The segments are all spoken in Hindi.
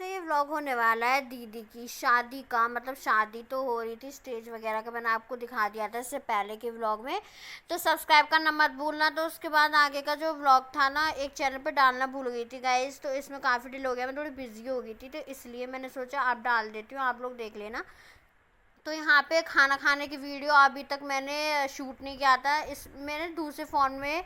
का ये व्लॉग होने वाला है दीदी की शादी का। मतलब शादी तो हो रही थी, स्टेज वगैरह का मैंने आपको दिखा दिया था इससे पहले के व्लॉग में, तो सब्सक्राइब करना मत भूलना। तो उसके बाद आगे का जो व्लॉग था ना, एक चैनल पे डालना भूल गई थी गाइस, तो इसमें काफ़ी डिले हो गया, मैं थोड़ी बिजी हो गई थी, तो इसलिए मैंने सोचा आप डाल देती हूँ, आप लोग देख लेना। तो यहाँ पे खाना खाने की वीडियो अभी तक मैंने शूट नहीं किया था, इस मैंने दूसरे फ़ोन में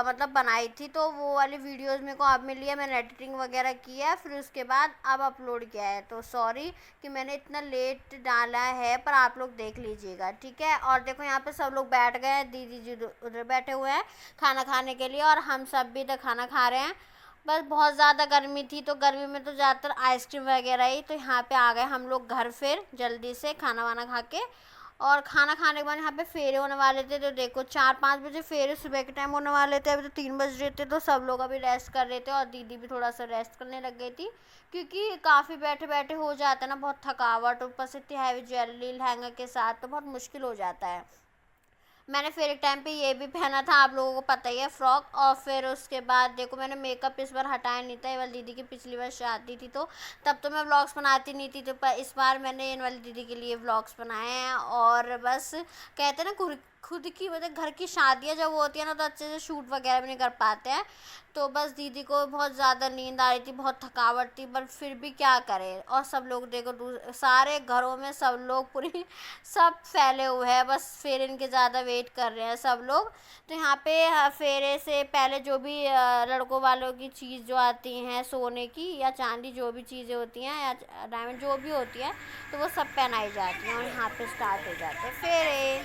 मतलब बनाई थी, तो वो वाली वीडियोस मेरे को अब मिली है, मैंने एडिटिंग वगैरह की है, फिर उसके बाद अब अपलोड किया है। तो सॉरी कि मैंने इतना लेट डाला है, पर आप लोग देख लीजिएगा, ठीक है। और देखो यहाँ पे सब लोग बैठ गए हैं, दीदी जी उधर बैठे हुए हैं खाना खाने के लिए, और हम सब भी इधर खाना खा रहे हैं। बस बहुत ज़्यादा गर्मी थी, तो गर्मी में तो ज़्यादातर आइसक्रीम वगैरह ही, तो यहाँ पे आ गए हम लोग घर फिर जल्दी से खाना वाना खा के। और खाना खाने के बाद यहाँ पे फेरे होने वाले थे, तो देखो 4-5 बजे फेरे सुबह के टाइम होने वाले थे, अभी तो 3 बज रहे थे, तो सब लोग अभी रेस्ट कर रहे थे और दीदी भी थोड़ा सा रेस्ट करने लग गई थी, क्योंकि काफ़ी बैठे बैठे हो जाता है ना, बहुत थकावट, ऊपर से इतनी हैवी ज्वेलरी लहंगा के साथ, तो बहुत मुश्किल हो जाता है। मैंने फिर एक टाइम पे ये भी पहना था, आप लोगों को पता ही है, फ्रॉक। और फिर उसके बाद देखो मैंने मेकअप इस बार हटाया नहीं था, ये वाली दीदी की पिछली बार शादी थी, तो तब तो मैं व्लॉग्स बनाती नहीं थी, तो पर इस बार मैंने इन वाली दीदी के लिए व्लॉग्स बनाए हैं। और बस कहते हैं ना, खुद की मतलब घर की शादियाँ जब होती है ना, तो अच्छे से शूट वगैरह भी नहीं कर पाते हैं। तो बस दीदी को बहुत ज़्यादा नींद आ रही थी, बहुत थकावट थी, पर फिर भी क्या करें। और सब लोग देखो सारे घरों में सब लोग पूरी सब फैले हुए हैं, बस फेरे इनके ज़्यादा वेट कर रहे हैं सब लोग। तो यहाँ पे फेरे से पहले जो भी लड़कों वालों की चीज़ जो आती हैं, सोने की या चांदी जो भी चीज़ें होती हैं या डायमंड जो भी होती हैं, तो वो सब पहनाई जाती हैं और यहाँ पे स्टार्ट हो जाते हैं फेरे।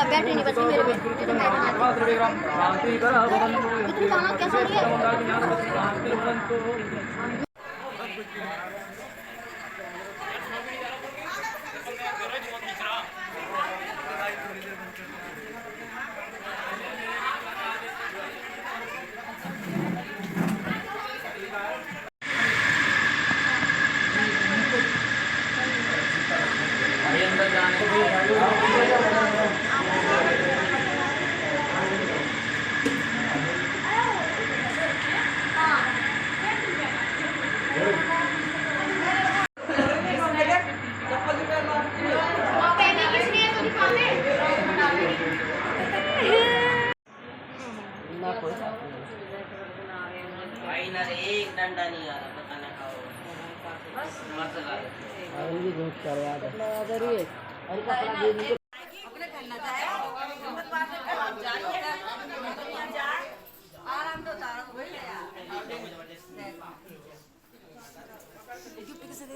बैटरी नहीं बची मेरे में। एक डंडा नहीं आ रहा, पता नहीं खाओ बस मत लगा ये बहुत करवा दे अरे कपड़ा दे मुझे अपने करना चाहे मत बात कर जा आराम तो तारा को बोल यार गिफ्ट किसे दे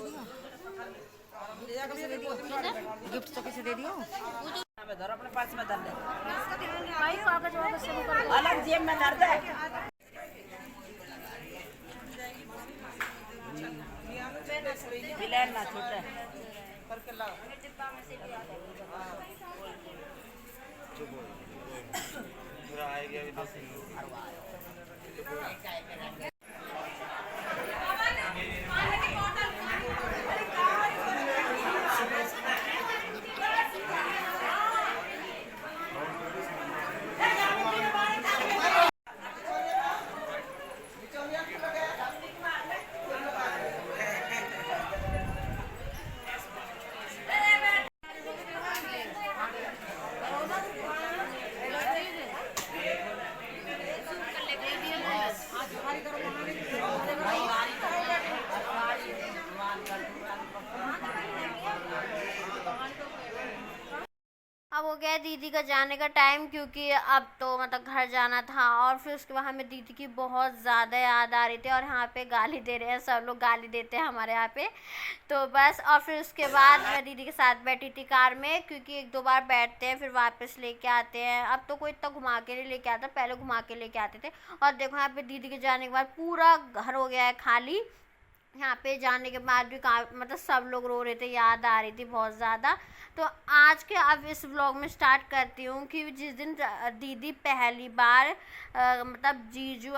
दियो गिफ्ट तो किसे दे दियो मैं धर अपने पास में धर दे भाई कागज वागज से अलग जेब में धर दे ना छोटा करके लाओ पूरा आएगा अभी हो गया दीदी का जाने का टाइम, क्योंकि अब तो मतलब घर जाना था। और फिर उसके बाद हमें दीदी की बहुत ज़्यादा याद आ रही थी, और यहाँ पे गाली दे रहे हैं, सब लोग गाली देते हैं हमारे यहाँ पे। तो बस, और फिर उसके बाद मैं दीदी के साथ बैठी थी कार में, क्योंकि 1-2 बार बैठते हैं फिर वापस लेके आते हैं। अब तो कोई इतना घुमा के नहीं लेके आता, पहले घुमा के लेके आते थे। और देखो यहाँ पे दीदी के जाने के बाद पूरा घर हो गया है खाली। यहाँ पे जाने के बाद भी मतलब सब लोग रो रहे थे, याद आ रही थी बहुत ज़्यादा। तो आज के अब इस व्लॉग में स्टार्ट करती हूँ कि जिस दिन दीदी पहली बार मतलब जीजू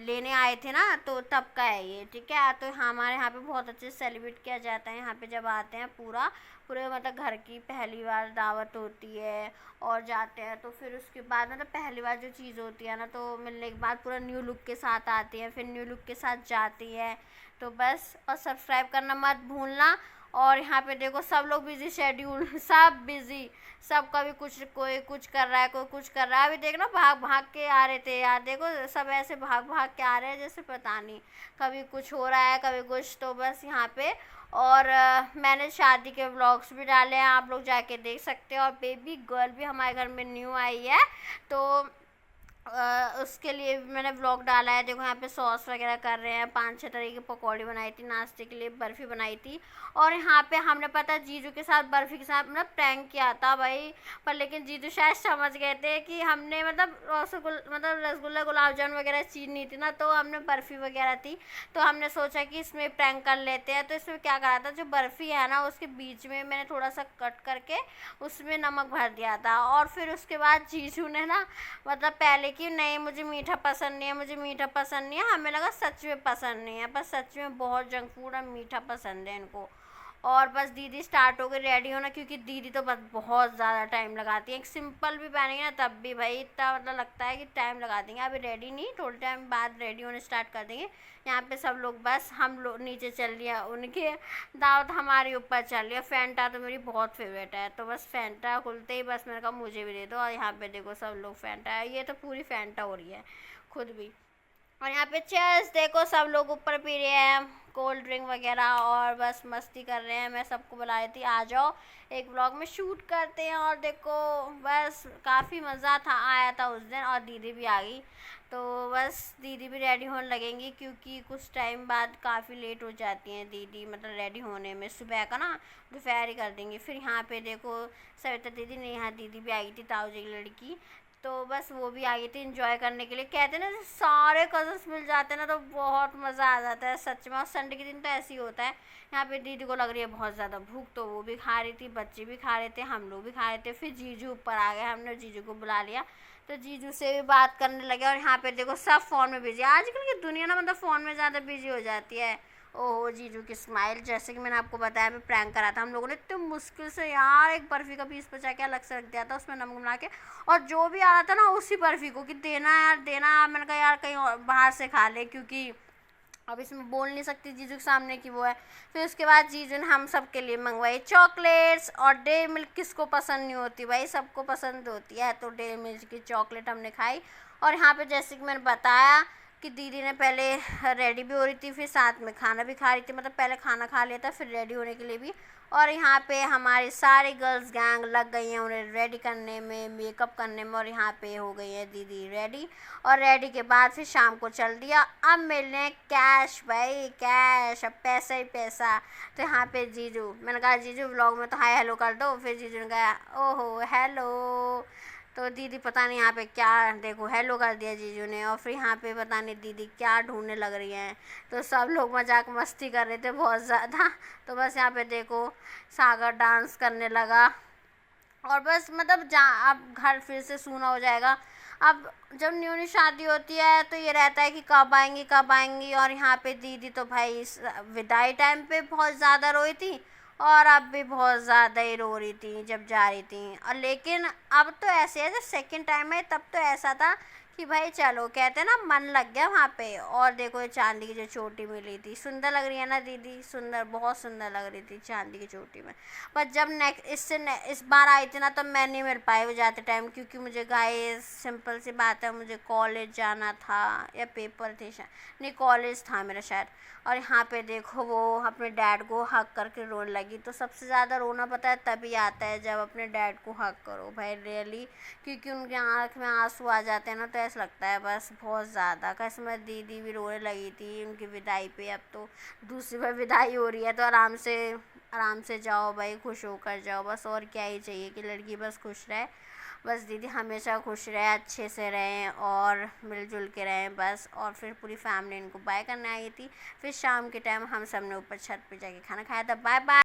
लेने आए थे ना, तो तब का है ये, ठीक है। तो हमारे यहाँ पे बहुत अच्छे से सेलिब्रेट किया जाता है। यहाँ पे जब आते हैं पूरे मतलब घर की पहली बार दावत होती है और जाते हैं, तो फिर उसके बाद मतलब पहली बार जो चीज़ होती है ना, तो मिलने के बाद पूरा न्यू लुक के साथ आती है, फिर न्यू लुक के साथ जाती है। तो बस, और सब्सक्राइब करना मत भूलना। और यहाँ पे देखो सब लोग बिजी शेड्यूल, सब बिजी, सब कभी कोई कुछ कर रहा है, कोई कुछ कर रहा है। अभी देखना भाग भाग के आ रहे थे यार, देखो सब ऐसे भाग भाग के आ रहे हैं जैसे पता नहीं कभी कुछ हो रहा है कभी कुछ। तो बस यहाँ पे, और मैंने शादी के व्लॉग्स भी डाले हैं, आप लोग जाके देख सकते हो। और बेबी गर्ल भी हमारे घर में न्यू आई है, तो उसके लिए भी मैंने व्लॉग डाला है। देखो यहाँ पे सॉस वगैरह कर रहे हैं, 5-6 तरह की पकौड़ी बनाई थी, नाश्ते के लिए बर्फ़ी बनाई थी। और यहाँ पे हमने पता जीजू के साथ बर्फ़ी के साथ मतलब प्रैंक किया था भाई, पर लेकिन जीजू शायद समझ गए थे कि हमने मतलब रसगुल्ला गुलाब जामुन वगैरह चीज़ नहीं थी ना, तो हमने बर्फ़ी वगैरह थी, तो हमने सोचा कि इसमें प्रैंक कर लेते हैं। तो इसमें क्या करा था, जो बर्फ़ी है ना उसके बीच में मैंने थोड़ा सा कट करके उसमें नमक भर दिया था। और फिर उसके बाद जीजू ने ना मतलब पहले कि नहीं मुझे मीठा पसंद नहीं है, मुझे मीठा पसंद नहीं है, हमें लगा सच में पसंद नहीं है, पर सच में बहुत जंक फूड और मीठा पसंद है इनको। और बस दीदी स्टार्ट हो गई रेडी होना, क्योंकि दीदी तो बस बहुत ज़्यादा टाइम लगाती है। एक सिंपल भी पहनेंगे ना तब भी भाई इतना मतलब लगता है कि टाइम लगा देंगे। अभी रेडी नहीं, थोड़े टाइम बाद रेडी होने स्टार्ट कर देंगे। यहाँ पे सब लोग, बस हम लोग नीचे चल लिया, उनके दावत हमारे ऊपर चल लिया। फैंटा तो मेरी बहुत फेवरेट है, तो बस फैंटा खुलते ही बस मैंने कहा मुझे भी दे दो। और यहाँ पे देखो सब लोग फैंटा, ये तो पूरी फैंटा हो रही है खुद भी। और यहाँ पे चेयर्स देखो सब लोग ऊपर पी रहे हैं कोल्ड ड्रिंक वगैरह, और बस मस्ती कर रहे हैं। मैं सबको बुला रही थी आ जाओ एक व्लॉग में शूट करते हैं। और देखो बस काफ़ी मज़ा था आया था उस दिन, और दीदी भी आ गई। तो बस दीदी भी रेडी होने लगेंगी, क्योंकि कुछ टाइम बाद काफ़ी लेट हो जाती हैं दीदी मतलब रेडी होने में। सुबह का ना दोपहर ही कर देंगी। फिर यहाँ पे देखो सविता दीदी, नेहा दीदी भी आई थी, ताऊ जी की लड़की, तो बस वो भी आ गई थी एंजॉय करने के लिए। कहते हैं ना सारे कज़न्स मिल जाते हैं ना तो बहुत मज़ा आ जाता है सच में। और संडे के दिन तो ऐसे ही होता है। यहाँ पे दीदी को लग रही है बहुत ज़्यादा भूख, तो वो भी खा रही थी, बच्चे भी खा रहे थे, हम लोग भी खा रहे थे। फिर जीजू ऊपर आ गए, हमने जीजू को बुला लिया, तो जीजू से भी बात करने लगे। और यहाँ पे देखो सब फ़ोन में बिजी, आजकल की दुनिया ना मतलब फ़ोन में ज़्यादा बिजी हो जाती है। ओहो जीजू की स्माइल, जैसे कि मैंने आपको बताया मैं प्रैंक करा था हम लोगों ने, इतने मुश्किल से यार एक बर्फ़ी का पीस बचा के अलग से रख दिया था, उसमें नमक मिला के। और जो भी आ रहा था ना उसी बर्फ़ी को कि देना यार देना, मैंने कहा यार कहीं और बाहर से खा ले, क्योंकि अब इसमें बोल नहीं सकती जीजू के सामने कि वो है। फिर उसके बाद जीजू ने हम सब के लिए मंगवाई चॉकलेट्स, और डेयरी मिल्क किसको पसंद नहीं होती भाई, सबको पसंद होती है। तो डेयरी मिल्क की चॉकलेट हमने खाई। और यहाँ पे जैसे कि मैंने बताया कि दीदी ने पहले रेडी भी हो रही थी, फिर साथ में खाना भी खा रही थी, मतलब पहले खाना खा लिया था फिर रेडी होने के लिए भी। और यहाँ पे हमारी सारी गर्ल्स गैंग लग गई हैं उन्हें रेडी करने में, मेकअप करने में। और यहाँ पे हो गई है दीदी रेडी, और रेडी के बाद फिर शाम को चल दिया। अब मिलने कैश भाई कैश, अब पैसा ही पैसा। तो यहाँ पे जीजू, मैंने कहा जीजू व्लॉग में तो हाय हेलो कर दो, फिर जीजू ने कहा ओहो हेलो। तो दीदी पता नहीं यहाँ पे क्या, देखो हेलो कर दिया जीजू ने। और फिर यहाँ पे पता नहीं दीदी क्या ढूंढने लग रही हैं, तो सब लोग मजाक मस्ती कर रहे थे बहुत ज़्यादा। तो बस यहाँ पे देखो सागर डांस करने लगा। और बस मतलब अब घर फिर से सूना हो जाएगा। अब जब न्यू न्यू शादी होती है तो ये रहता है कि कब आएंगी कब आएंगी। और यहाँ पे दीदी तो भाई विदाई टाइम पे बहुत ज़्यादा रोई थी, और अब भी बहुत ज़्यादा ही रो रही थी जब जा रही थी। और लेकिन अब तो ऐसे है, जब सेकंड टाइम है तब तो ऐसा था कि भाई चलो, कहते हैं ना मन लग गया वहाँ पे। और देखो ये चांदी की जो चोटी मिली थी, सुंदर लग रही है ना दीदी, सुंदर, बहुत सुंदर लग रही थी चांदी की चोटी में। पर जब इस बार आई थी ना, तो मैं नहीं मिल पाई वो जाते टाइम, क्योंकि मुझे गाइस सिंपल सी बात है, मुझे कॉलेज जाना था या पेपर थे शायद, नहीं कॉलेज था मेरा शायद। और यहाँ पे देखो वो अपने डैड को हक करके रोने लगी। तो सबसे ज़्यादा रोना पता है तभी आता है जब अपने डैड को हक करो भाई, रियली, क्योंकि उनके आँख में आंसू आ जाते हैं ना, तो ऐसा लगता है बस बहुत ज़्यादा। कसम, दीदी भी रोने लगी थी उनकी विदाई पे। अब तो दूसरी बार विदाई हो रही है, तो आराम से जाओ भाई, खुश होकर जाओ बस। और क्या ही चाहिए कि लड़की बस खुश रहे। बस दीदी हमेशा खुश रहे, अच्छे से रहें और मिलजुल के रहें बस। और फिर पूरी फैमिली इनको बाय करने आई थी। फिर शाम के टाइम हम सब ने ऊपर छत पे जाके खाना खाया था। Bye bye.